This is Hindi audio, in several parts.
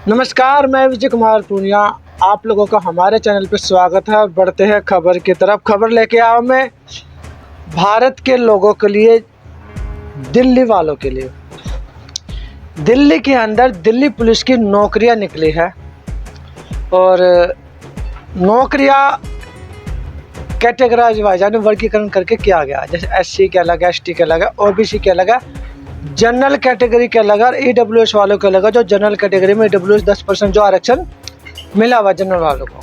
नमस्कार, मैं विजय कुमार पूनिया। आप लोगों का हमारे चैनल पर स्वागत है और बढ़ते हैं खबर की तरफ। खबर लेके आओ मैं भारत के लोगों के लिए, दिल्ली वालों के लिए। दिल्ली के अंदर दिल्ली पुलिस की नौकरियां निकली है और नौकरियां कैटेगराइज वाइज यानी वर्गीकरण करके किया गया। जैसे एससी के अलग है, एसटी के अलग है, ओबीसी के अलग है, जनरल कैटेगरी के अलग और ईडब्ल्यूएस वालों के अलग है। जो जनरल कैटेगरी में ईडब्ल्यूएस 10% जो आरक्षण मिला हुआ जनरल वालों को।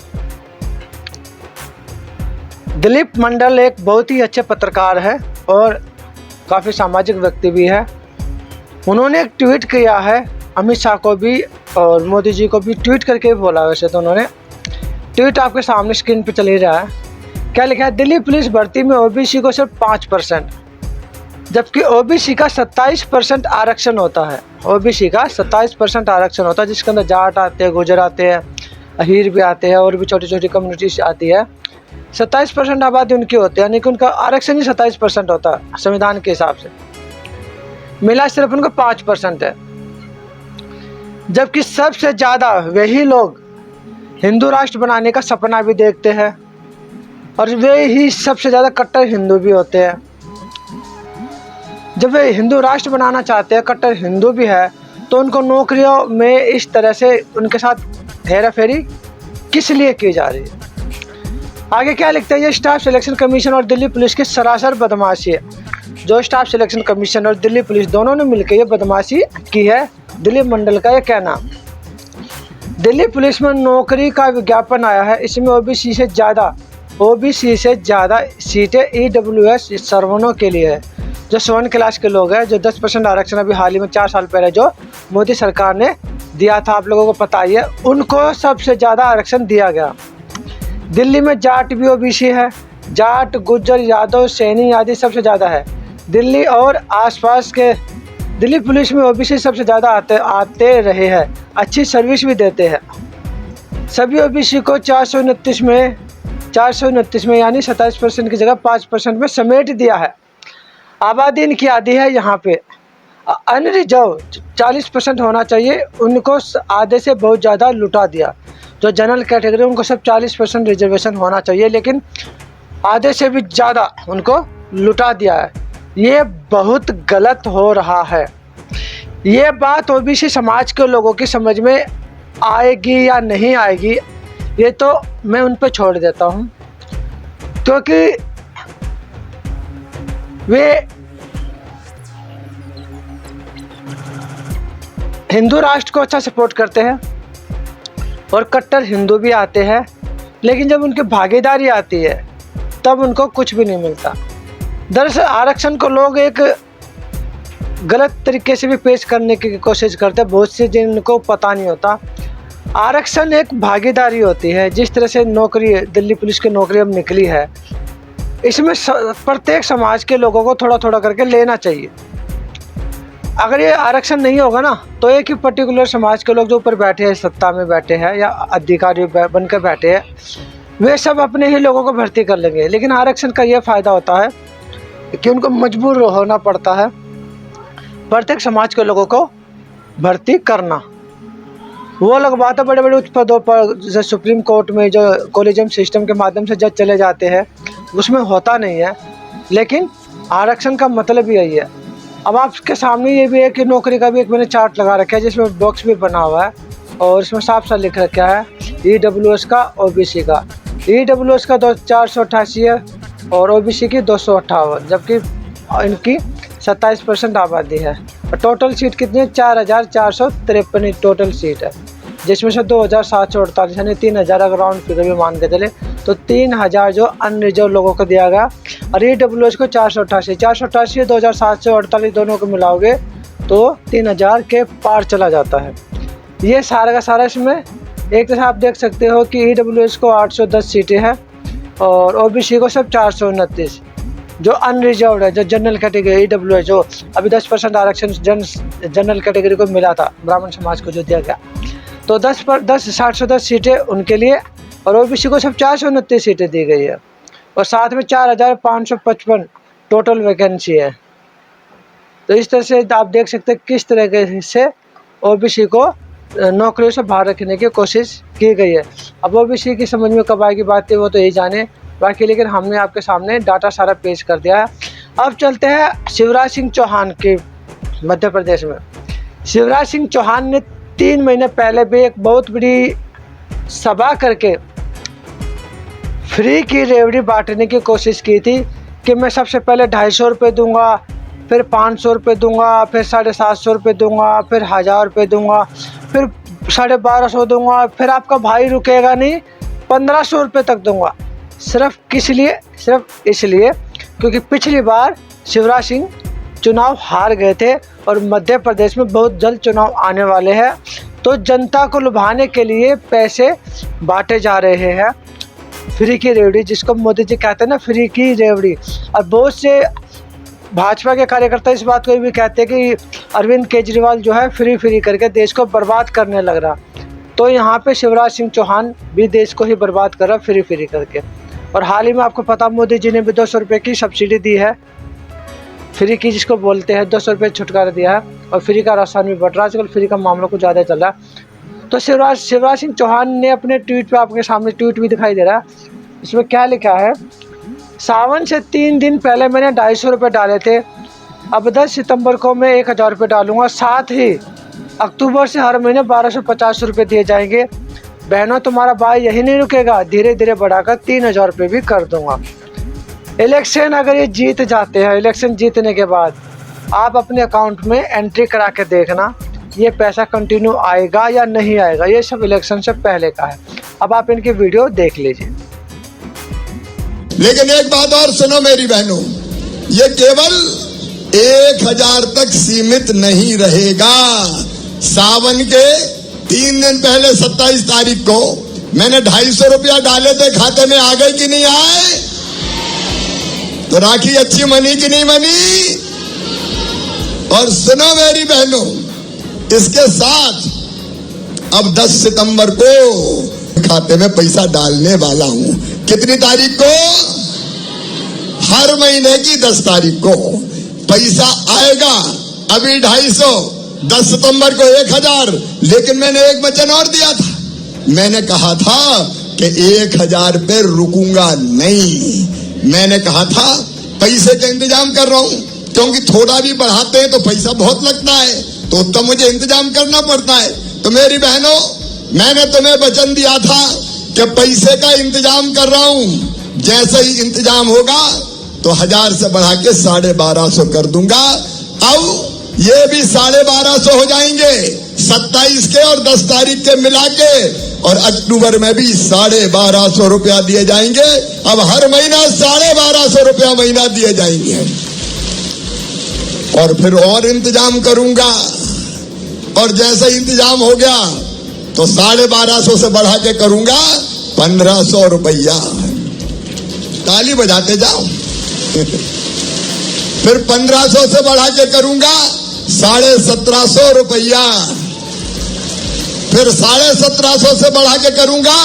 दिलीप मंडल एक बहुत ही अच्छे पत्रकार है और काफ़ी सामाजिक व्यक्ति भी है। उन्होंने एक ट्वीट किया है, अमित शाह को भी और मोदी जी को भी ट्वीट करके बोला। वैसे तो उन्होंने ट्वीट आपके सामने स्क्रीन पे चल ही रहा है। क्या लिखा है? दिल्ली पुलिस भर्ती में ओबीसी को सिर्फ 5%, जबकि ओबीसी का 27% आरक्षण होता है। ओबीसी का 27% आरक्षण होता है, जिसके अंदर जाट आते हैं, गुजर आते हैं, अहीर भी आते हैं और भी छोटी छोटी कम्युनिटीज आती है। 27% आबादी उनकी होती है, यानी कि उनका आरक्षण ही 27% होता है संविधान के हिसाब से। मिला सिर्फ उनको 5% है। जबकि सबसे ज़्यादा वही लोग हिंदू राष्ट्र बनाने का सपना भी देखते हैं और वे ही सबसे ज़्यादा कट्टर हिंदू भी होते हैं। जब वे हिंदू राष्ट्र बनाना चाहते हैं, कट्टर हिंदू भी है, तो उनको नौकरियों में इस तरह से उनके साथ हेरा फेरी किस लिए की जा रही है? आगे क्या लिखते हैं? ये स्टाफ सिलेक्शन कमीशन और दिल्ली पुलिस की सरासर बदमाशी है। जो स्टाफ सिलेक्शन कमीशन और दिल्ली पुलिस दोनों ने मिलकर ये बदमाशी की है, दिलीप मंडल का ये कहना। दिल्ली पुलिस में नौकरी का विज्ञापन आया है, इसमें ओबीसी से ज़्यादा सीटें ईडब्ल्यूएस सर्वनों के लिए है। जो 7 क्लास के लोग हैं, जो 10% आरक्षण अभी हाल ही में 4 साल पहले जो मोदी सरकार ने दिया था, आप लोगों को पता ही है, उनको सबसे ज़्यादा आरक्षण दिया गया। दिल्ली में जाट भी ओबीसी है, जाट, गुज्जर, यादव, सैनी आदि सबसे ज़्यादा है। दिल्ली और आसपास के दिल्ली पुलिस में ओबीसी सबसे ज़्यादा आते रहे हैं, अच्छी सर्विस भी देते हैं। सभी ओबीसी को 429 में यानी 27% की जगह 5% में समेट दिया है। आबादी इनकी आधी है यहाँ पे। अनरिजर्व 40% होना चाहिए, उनको आधे से बहुत ज़्यादा लुटा दिया। जो जनरल कैटेगरी उनको सब 40% रिजर्वेशन होना चाहिए, लेकिन आधे से भी ज़्यादा उनको लुटा दिया है। ये बहुत गलत हो रहा है। ये बात ओबीसी समाज के लोगों की समझ में आएगी या नहीं आएगी, ये तो मैं उन पर छोड़ देता हूँ, क्योंकि वे हिंदू राष्ट्र को अच्छा सपोर्ट करते हैं और कट्टर हिंदू भी आते हैं, लेकिन जब उनकी भागीदारी आती है तब उनको कुछ भी नहीं मिलता। दरअसल आरक्षण को लोग एक गलत तरीके से भी पेश करने की कोशिश करते हैं, बहुत से जिनको पता नहीं होता। आरक्षण एक भागीदारी होती है। जिस तरह से नौकरी दिल्ली पुलिस की नौकरी अब निकली है, इसमें प्रत्येक समाज के लोगों को थोड़ा थोड़ा करके लेना चाहिए। अगर ये आरक्षण नहीं होगा ना, तो एक ही पर्टिकुलर समाज के लोग जो ऊपर बैठे हैं, सत्ता में बैठे हैं या अधिकारी बनकर बैठे हैं, वे सब अपने ही लोगों को भर्ती कर लेंगे। लेकिन आरक्षण का ये फ़ायदा होता है कि उनको मजबूर होना पड़ता है प्रत्येक समाज के लोगों को भर्ती करना। वो लोग बातें बड़े बड़े उच्च पदों पर, जैसे सुप्रीम कोर्ट में जो कॉलेजियम सिस्टम के माध्यम से जज चले जाते हैं, उसमें होता नहीं है। लेकिन आरक्षण का मतलब यही है। अब आपके सामने ये भी है कि नौकरी का भी एक मैंने चार्ट लगा रखा है, जिसमें बॉक्स भी बना हुआ है और इसमें साफ साफ लिख रखा है ईडब्ल्यूएस का, ओबीसी का। ईडब्ल्यूएस का 488 है और ओबीसी की 258, जबकि इनकी 27% आबादी है। और टोटल सीट कितनी है? 4453 टोटल सीट है, जिसमें से 2748 यानी 3000 अगर राउंड फिगर भी मान के चले तो 3000 जो अनरिजर्व लोगों को दिया गया। और ईडब्ल्यूएस को 488 2748 दोनों को मिलाओगे तो 3000 के पार चला जाता है। ये सारा का सारा इसमें एक तरह आप देख सकते हो कि ईडब्ल्यूएस को 810 सीटें हैं और ओबीसी को सब 429। जो अनरिजर्व है, जो जनरल कैटेगरी ईडब्ल्यूएस, जो अभी 10% आरक्षण जनरल कैटेगरी को मिला था, ब्राह्मण समाज को जो दिया गया, तो 710 सीटें उनके लिए और ओबीसी को सब 429 सीटें दी गई है। और साथ में 4555 टोटल वैकेंसी है। तो इस तरह से आप देख सकते हैं किस तरह से ओबीसी को नौकरियों से बाहर रखने की कोशिश की गई है। अब ओबीसी की समझ में कब आएगी बातें वो तो यही जाने, बाकी लेकिन हमने आपके सामने डाटा सारा पेश कर दिया है। अब चलते हैं शिवराज सिंह चौहान के मध्य प्रदेश में। शिवराज सिंह चौहान ने 3 महीने पहले भी एक बहुत बड़ी सभा करके फ्री की रेवड़ी बांटने की कोशिश की थी कि मैं सबसे पहले 250 रुपये दूंगा, फिर 500 रुपये दूंगा, फिर 750 रुपये दूंगा, फिर 1000 रुपये दूंगा, फिर 1250 दूंगा, फिर आपका भाई रुकेगा नहीं 1500 रुपये तक दूंगा। सिर्फ इसलिए क्योंकि पिछली बार शिवराज सिंह चुनाव हार गए थे और मध्य प्रदेश में बहुत जल्द चुनाव आने वाले हैं, तो जनता को लुभाने के लिए पैसे बांटे जा रहे हैं। फ्री की रेवड़ी जिसको मोदी जी कहते हैं ना, फ्री की रेवड़ी। और बहुत से भाजपा के कार्यकर्ता इस बात को भी कहते हैं कि अरविंद केजरीवाल जो है फ्री करके देश को बर्बाद करने लग रहा, तो यहाँ पे शिवराज सिंह चौहान भी देश को ही बर्बाद कर रहा फ्री करके। और हाल ही में आपको पता मोदी जी ने भी 200 रुपये की सब्सिडी दी है, फ्री की जिसको बोलते हैं, 200 रुपये छुटकारा दिया है और फ्री का राशन भी बढ़ रहा है। आजकल फ्री का मामला कुछ ज़्यादा चल रहा है। तो शिवराज सिंह चौहान ने अपने ट्वीट पे, आपके सामने ट्वीट भी दिखाई दे रहा है, इसमें क्या लिखा है, सावन से 3 दिन पहले मैंने 250 रुपये डाले थे, अब 10 सितंबर को मैं 1000 रुपये डालूंगा, साथ ही अक्टूबर से हर महीने 1250 रुपये दिए जाएंगे। बहनों तुम्हारा भाई यही नहीं रुकेगा, धीरे धीरे बढ़ाकर 3000 रुपये भी कर दूंगा। इलेक्शन अगर ये जीत जाते हैं, इलेक्शन जीतने के बाद आप अपने अकाउंट में एंट्री करा के देखना ये पैसा कंटिन्यू आएगा या नहीं आएगा। ये सब इलेक्शन से पहले का है। अब आप इनकी वीडियो देख लीजिए। लेकिन एक बात और सुनो मेरी बहनों, ये केवल 1000 तक सीमित नहीं रहेगा। सावन के 3 दिन पहले 27 तारीख को मैंने 250 रुपया डाले थे, खाते में आ गए कि नहीं आए? तो राखी अच्छी मनी कि नहीं मनी? और सुनो मेरी बहनों, इसके साथ अब 10 सितंबर को खाते में पैसा डालने वाला हूं। कितनी तारीख को? हर महीने की 10 तारीख को पैसा आएगा। अभी 250, 10 सितंबर को 1000। लेकिन मैंने एक वचन और दिया था, मैंने कहा था कि 1000 पे रुकूंगा नहीं। मैंने कहा था पैसे का इंतजाम कर रहा हूं, क्योंकि थोड़ा भी बढ़ाते हैं तो पैसा बहुत लगता है, तो तब मुझे इंतजाम करना पड़ता है। तो मेरी बहनों, मैंने तुम्हें वचन दिया था कि पैसे का इंतजाम कर रहा हूं, जैसे ही इंतजाम होगा तो 1000 से बढ़ा के 1250 कर दूंगा। अब ये भी 1250 हो जाएंगे 27 के और 10 तारीख के मिला के, और अक्टूबर में भी 1250 रुपया दिए जाएंगे। अब हर महीना 1250 रुपया महीना दिए जाएंगे। और फिर और इंतजाम करूंगा, और जैसे इंतजाम हो गया तो 1250 से बढ़ा के करूंगा 1500 रुपया। ताली बजाते जाओ। फिर 1500 से बढ़ा के करूंगा 1750 रुपया। फिर 1750 से बढ़ा के करूंगा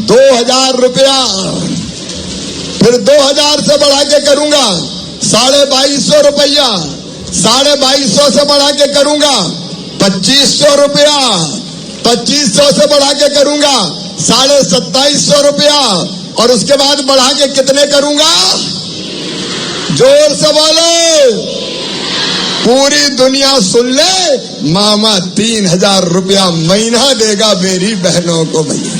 2000 रुपया। फिर 2000 से बढ़ा के करूंगा 2250 रुपया। 2250 से बढ़ा के करूंगा 2500 रुपया। 2500 से बढ़ा के करूंगा 2750 रुपया। और उसके बाद बढ़ा के कितने करूंगा? जोर से बोलो, पूरी दुनिया सुन ले, मामा 3000 रुपया महीना देगा मेरी बहनों को भैया।